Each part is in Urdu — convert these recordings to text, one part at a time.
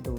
2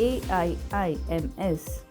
AIIMS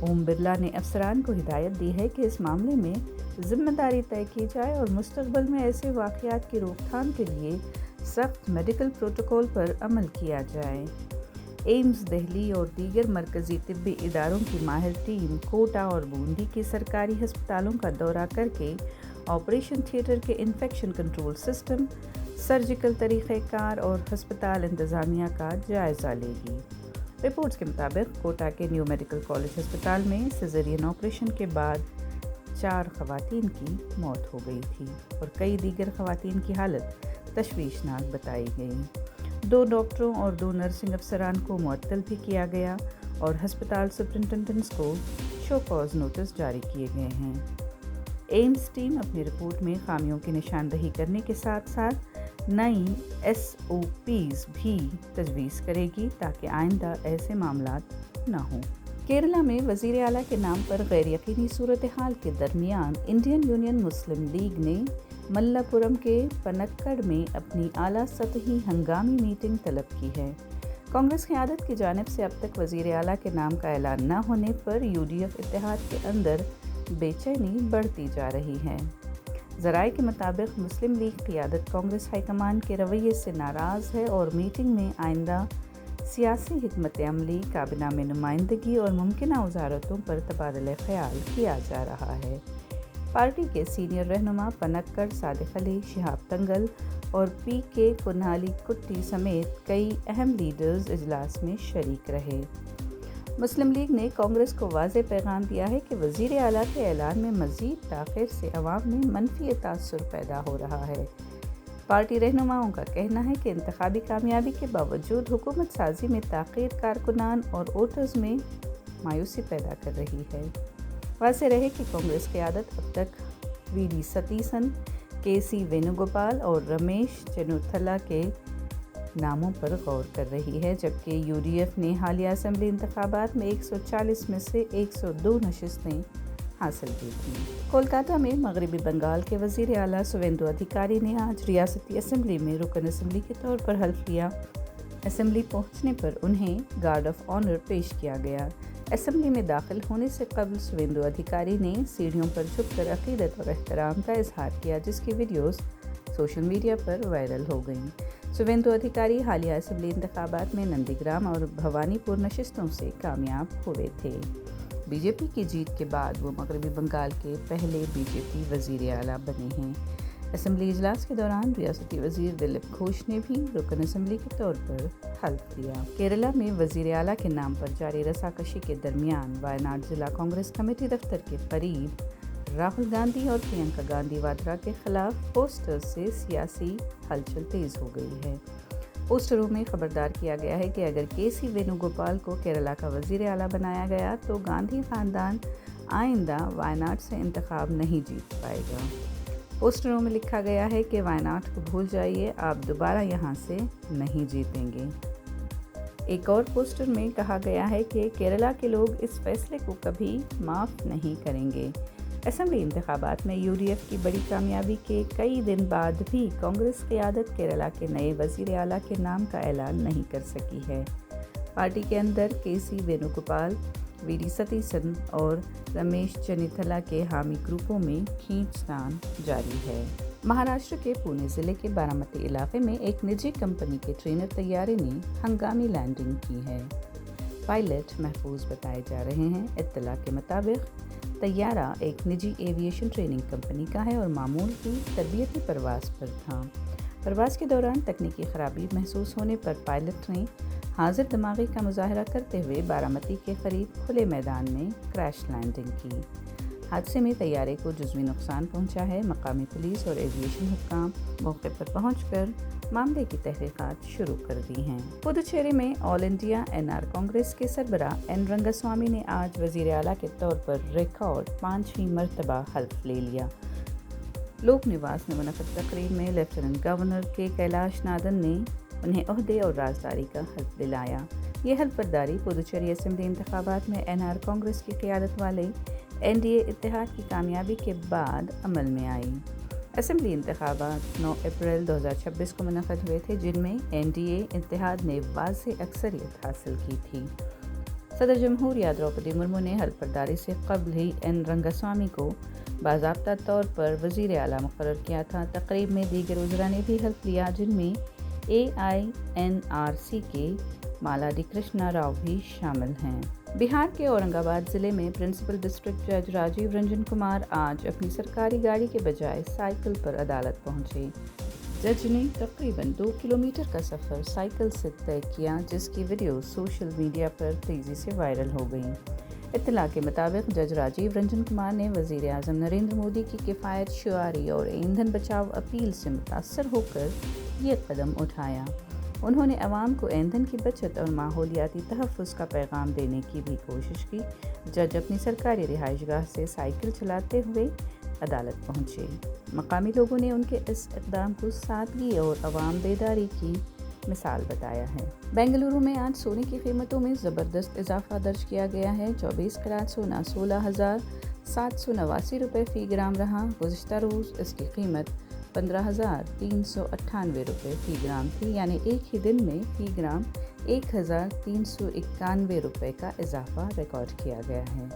اوم برلا نے افسران کو ہدایت دی ہے کہ اس معاملے میں ذمہ داری طے کی جائے اور مستقبل میں ایسے واقعات کی روک تھام کے لیے سخت میڈیکل پروٹوکول پر عمل کیا جائے۔ ایمز دہلی اور دیگر مرکزی طبی اداروں کی ماہر ٹیم کوٹا اور بوندی کے سرکاری ہسپتالوں کا دورہ کر کے آپریشن تھیٹر کے انفیکشن کنٹرول سسٹم، سرجیکل طریقہ کار اور ہسپتال انتظامیہ کا جائزہ لے گی۔ رپورٹس کے مطابق کوٹا کے نیو میڈیکل کالج ہسپتال میں سیزرین آپریشن کے بعد 4 خواتین کی موت ہو گئی تھی اور کئی دیگر خواتین کی حالت تشویشناک بتائی گئی۔ 2 ڈاکٹروں اور 2 نرسنگ افسران کو معطل بھی کیا گیا اور ہسپتال سپرنٹنڈنٹس کو شو کاز نوٹس جاری کیے گئے ہیں۔ ایمز ٹیم اپنی رپورٹ میں خامیوں کی نشاندہی کرنے کے ساتھ ساتھ نئی SOPs بھی تجویز کرے گی تاکہ آئندہ ایسے معاملات نہ ہوں۔ کیرلا میں وزیر اعلیٰ کے نام پر غیر یقینی صورتحال کے درمیان انڈین یونین مسلم لیگ نے ملا پورم کے پنکڑ میں اپنی اعلیٰ سطحی ہنگامی میٹنگ طلب کی ہے۔ کانگریس قیادت کی جانب سے اب تک وزیر اعلیٰ کے نام کا اعلان نہ ہونے پر UDF اتحاد کے اندر بے چینی بڑھتی جا رہی ہے۔ ذرائع کے مطابق مسلم لیگ قیادت کانگریس ہائی کمان کے رویے سے ناراض ہے اور میٹنگ میں آئندہ سیاسی حکمت عملی، کابینہ میں نمائندگی اور ممکنہ وزارتوں پر تبادلہ خیال کیا جا رہا ہے۔ پارٹی کے سینئر رہنما پنکڑ صادق علی، شہاب تنگل اور PK کنہالی کٹی سمیت کئی اہم لیڈرز اجلاس میں شریک رہے۔ مسلم لیگ نے کانگریس کو واضح پیغام دیا ہے کہ وزیر اعلیٰ کے اعلان میں مزید تاخیر سے عوام میں منفی تاثر پیدا ہو رہا ہے۔ پارٹی رہنماؤں کا کہنا ہے کہ انتخابی کامیابی کے باوجود حکومت سازی میں تاخیر کارکنان اور ووٹرز میں مایوسی پیدا کر رہی ہے۔ واضح رہے کہ کانگریس قیادت اب تک VD ستیسن، KC وینوگوپال اور رمیش چنوتھلا کے ناموں پر غور کر رہی ہے، جبکہ UDF نے حالیہ اسمبلی انتخابات میں 140 میں سے 102 نشستیں حاصل کی تھیں۔ کولکاتہ میں مغربی بنگال کے وزیر اعلیٰ سویندو ادھیکاری نے آج ریاستی اسمبلی میں رکن اسمبلی کے طور پر حلف لیا۔ اسمبلی پہنچنے پر انہیں گارڈ آف آنر پیش کیا گیا۔ اسمبلی میں داخل ہونے سے قبل سویندو ادھیکاری نے سیڑھیوں پر جھک کر عقیدت اور احترام کا اظہار کیا، جس کی ویڈیوز سوشل میڈیا پر وائرل ہو گئیں۔ سویندو ادھیکاری حالیہ اسمبلی انتخابات میں نندی گرام اور بھوانی پور نشستوں سے کامیاب ہوئے تھے۔ BJP کی جیت کے بعد وہ مغربی بنگال کے پہلے BJP وزیر اعلیٰ بنے ہیں۔ اسمبلی اجلاس کے دوران ریاستی وزیر دلیپ گھوش نے بھی رکن اسمبلی کے طور پر حلف لیا۔ کیرلا میں وزیر اعلیٰ کے نام پر جاری رساکشی کے درمیان وائناڈ ضلع کانگریس کمیٹی دفتر کے قریب راہل گاندھی اور پرینکا گاندھی واڈرا کے خلاف پوسٹر سے سیاسی ہلچل تیز ہو گئی ہے۔ پوسٹروں میں خبردار کیا گیا ہے کہ اگر KC وینوگوپال کو کیرلا کا وزیر اعلیٰ بنایا گیا تو گاندھی خاندان آئندہ وائناڈ سے انتخاب نہیں جیت پائے گا۔ پوسٹروں میں لکھا گیا ہے کہ وائناڈ کو بھول جائیے، آپ دوبارہ یہاں سے نہیں جیتیں گے۔ ایک اور پوسٹر میں کہا گیا ہے کہ کیرلا کے لوگ اس فیصلے کو کبھی معاف نہیں کریں گے۔ اسمبلی انتخابات میں UDF کی بڑی کامیابی کے کئی دن بعد بھی کانگریس قیادت کیرلا کے نئے وزیر اعلیٰ کے نام کا اعلان نہیں کر سکی ہے۔ پارٹی کے اندر KC وینوگوپال، VD ستیسن اور رمیش چنیتھلا کے حامی گروپوں میں کھینچ تان جاری ہے۔ مہاراشٹر کے پونے ضلع کے بارامتی علاقے میں ایک نجی کمپنی کے ٹرینر طیارے نے ہنگامی لینڈنگ کی ہے۔ پائلٹ محفوظ بتائے جا رہے ہیں۔ اطلاع کے مطابق طیارہ ایک نجی ایویشن ٹریننگ کمپنی کا ہے اور معمول کی تربیتی پرواز پر تھا۔ پرواز کے دوران تکنیکی خرابی محسوس ہونے پر پائلٹ نے حاضر دماغی کا مظاہرہ کرتے ہوئے بارامتی کے قریب کھلے میدان میں کریش لینڈنگ کی۔ حادثے میں طیارے کو جزوی نقصان پہنچا ہے۔ مقامی پولیس اور ایویشن حکام موقع پر پہنچ کر معاملے کی تحقیقات شروع کر دی ہیں۔ پدوچیری میں آل انڈیا NR کانگریس کے سربراہ N رنگاسوامی نے آج وزیر اعلیٰ کے طور پر ریکارڈ 5ویں مرتبہ حلف لے لیا۔ لوک نواس میں منعقد تقریب میں لیفٹیننٹ گورنر کے کیلاش نادن نے انہیں عہدے اور رازداری کا حلف دلایا۔ یہ حلف برداری پدوچیری اسمبلی انتخابات میں NR کانگریس کی قیادت والے NDA اتحاد کی کامیابی کے بعد عمل میں آئی۔ اسمبلی انتخابات 9 اپریل 2026 کو منعقد ہوئے تھے، جن میں NDA اتحاد نے واضح اکثریت حاصل کی تھی۔ صدر جمہوریہ دروپدی مرمو نے حلف برداری سے قبل ہی این رنگاسوامی کو باضابطہ طور پر وزیر اعلیٰ مقرر کیا تھا۔ تقریب میں دیگر وزراء نے بھی حلف لیا، جن میں AINRC کے مالادی کرشنا راؤ بھی شامل ہیں۔ بہار کے اورنگ آباد ضلع میں پرنسپل ڈسٹرکٹ جج راجیو رنجن کمار آج اپنی سرکاری گاڑی کے بجائے سائیکل پر عدالت پہنچے۔ جج نے تقریباً 2 کلومیٹر کا سفر سائیکل سے طے کیا، جس کی ویڈیو سوشل میڈیا پر تیزی سے وائرل ہو گئی۔ اطلاع کے مطابق جج راجیو رنجن کمار نے وزیر اعظم نریندر مودی کی کفایت شعاری اور ایندھن بچاؤ اپیل سے متاثر ہو کر یہ قدم اٹھایا۔ انہوں نے عوام کو ایندھن کی بچت اور ماحولیاتی تحفظ کا پیغام دینے کی بھی کوشش کی۔ جج اپنی سرکاری رہائش گاہ سے سائیکل چلاتے ہوئے عدالت پہنچے۔ مقامی لوگوں نے ان کے اس اقدام کو سادگی اور عوام بیداری کی مثال بتایا ہے۔ بنگلورو میں آج سونے کی قیمتوں میں زبردست اضافہ درج کیا گیا ہے۔ 24 کیرٹ سونا 16,789 روپے فی گرام رہا۔ گزشتہ روز اس کی قیمت 15,398 روپے فی گرام تھی، یعنی ایک ہی دن میں فی گرام 1,391 روپے کا اضافہ ریکارڈ کیا گیا ہے۔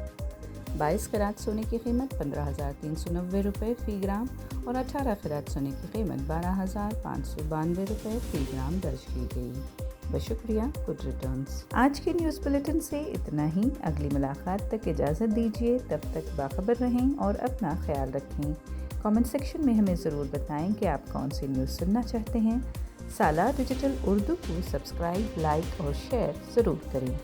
22 کیرٹ سونے کی قیمت 15,390 روپے فی گرام اور 18 کیرٹ سونے کی قیمت 12,592 روپے فی گرام درج کی گئی۔ بشکریہ گڈ ریٹرنز۔ آج کے نیوز بلیٹن سے اتنا ہی۔ اگلی ملاقات تک اجازت دیجیے، تب تک باخبر رہیں اور اپنا خیال رکھیں۔ کامنٹ سیکشن میں ہمیں ضرور بتائیں کہ آپ کون سی نیوز سننا چاہتے ہیں۔ سالار ڈیجیٹل اردو کو سبسکرائب، لائک اور شیئر ضرور کریں۔